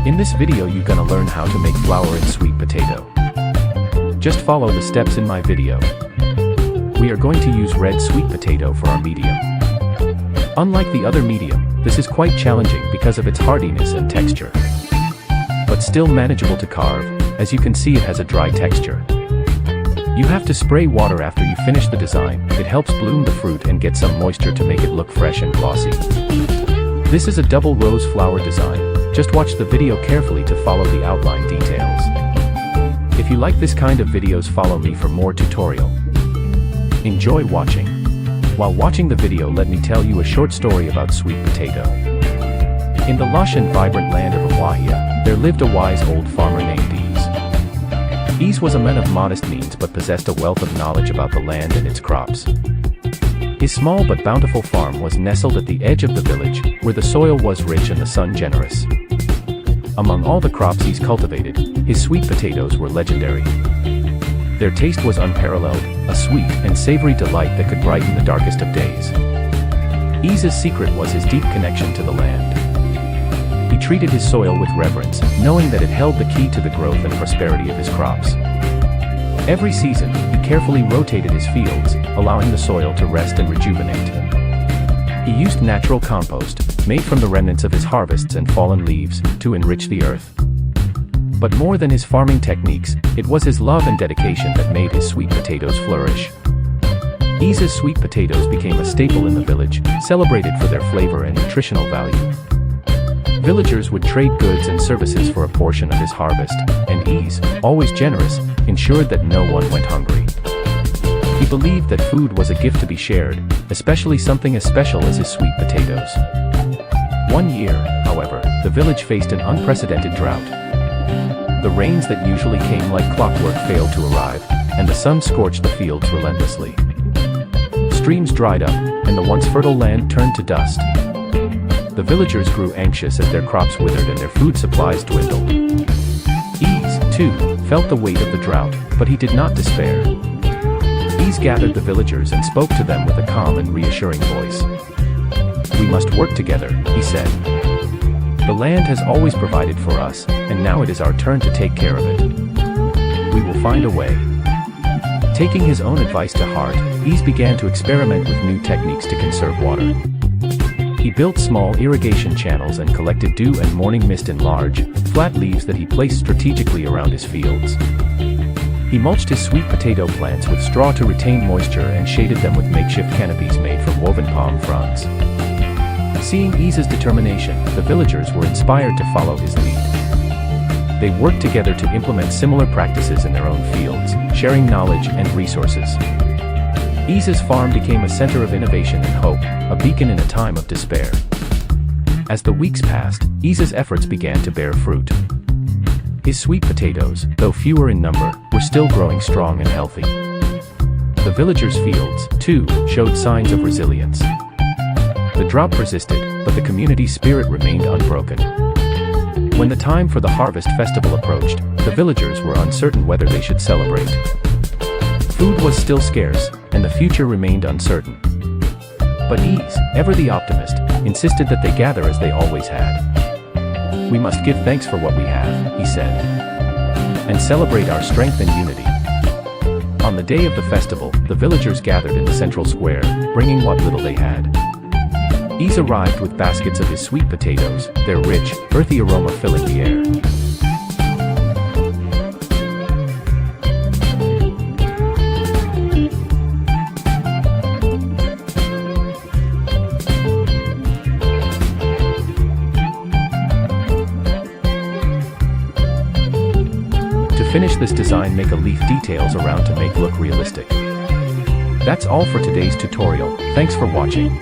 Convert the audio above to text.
In this video you're gonna learn how to make flour and sweet potato. Just follow the steps in my video. We are going to use red sweet potato for our medium. Unlike the other medium, this is quite challenging because of its hardiness and texture. But still manageable to carve, as you can see it has a dry texture. You have to spray water after you finish the design. It helps bloom the fruit and get some moisture to make it look fresh and glossy. This is a double rose flower design. Just watch the video carefully to follow the outline details. If you like this kind of videos, follow me for more tutorial. Enjoy watching. While watching the video, let me tell you a short story about sweet potato. In the lush and vibrant land of Awahia, there lived a wise old farmer named Ease. Ease was a man of modest means but possessed a wealth of knowledge about the land and its crops. His small but bountiful farm was nestled at the edge of the village, where the soil was rich and the sun generous. Among all the crops Ease cultivated, his sweet potatoes were legendary. Their taste was unparalleled, a sweet and savory delight that could brighten the darkest of days. Ease's secret was his deep connection to the land. He treated his soil with reverence, knowing that it held the key to the growth and prosperity of his crops. Every season, he carefully rotated his fields, allowing the soil to rest and rejuvenate. He used natural compost, made from the remnants of his harvests and fallen leaves, to enrich the earth. But more than his farming techniques, it was his love and dedication that made his sweet potatoes flourish. Ease's sweet potatoes became a staple in the village, celebrated for their flavor and nutritional value. Villagers would trade goods and services for a portion of his harvest, and Ease, always generous, ensured that no one went hungry. He believed that food was a gift to be shared, especially something as special as his sweet potatoes. One year, however, the village faced an unprecedented drought. The rains that usually came like clockwork failed to arrive, and the sun scorched the fields relentlessly. Streams dried up, and the once fertile land turned to dust. The villagers grew anxious as their crops withered and their food supplies dwindled. Ease, too, felt the weight of the drought, but he did not despair. Ease gathered the villagers and spoke to them with a calm and reassuring voice. "We must work together," he said. "The land has always provided for us, and now it is our turn to take care of it. We will find a way." Taking his own advice to heart, Ease began to experiment with new techniques to conserve water. He built small irrigation channels and collected dew and morning mist in large, flat leaves that he placed strategically around his fields. He mulched his sweet potato plants with straw to retain moisture and shaded them with makeshift canopies made from woven palm fronds. Seeing Ease's determination, the villagers were inspired to follow his lead. They worked together to implement similar practices in their own fields, sharing knowledge and resources. Ease's farm became a center of innovation and hope, a beacon in a time of despair. As the weeks passed, Ease's efforts began to bear fruit. His sweet potatoes, though fewer in number, were still growing strong and healthy. The villagers' fields, too, showed signs of resilience. The drought persisted, but the community spirit remained unbroken. When the time for the harvest festival approached, the villagers were uncertain whether they should celebrate. Food was still scarce, and the future remained uncertain. But Ease, ever the optimist, insisted that they gather as they always had. "We must give thanks for what we have," he said, "and celebrate our strength and unity." On the day of the festival, the villagers gathered in the central square, bringing what little they had. Ease arrived with baskets of his sweet potatoes, their rich, earthy aroma filling the air. To finish this design, make a leaf details around to make look realistic. That's all for today's tutorial. Thanks for watching.